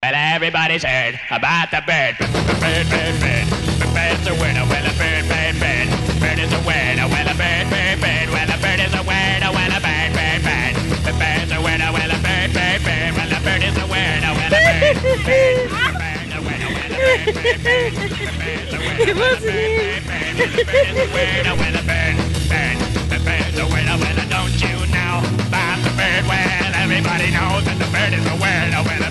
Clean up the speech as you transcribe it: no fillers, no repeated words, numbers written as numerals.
Well, everybody's heard about the bird. Bird, bird, bird. The bird's a winner. Well, a bird, bird, bird. Bird is a winner. Well, a bird, bird, bird. Well, a bird is a winner. Well, a bird, bird, bird. The bird's a winner. Well, a bird, bird, bird. Well, a bird is a winner. Well, a bird, bird, bird. The bird's a winner. Well, a bird, bird, bird. The bird's a winner. Well, a bird, bird, bird. The bird is a winner. Well, a bird, bird. The bird's a winner. Well, don't you know about the bird? Well, everybody knows that the bird is a winner. Well,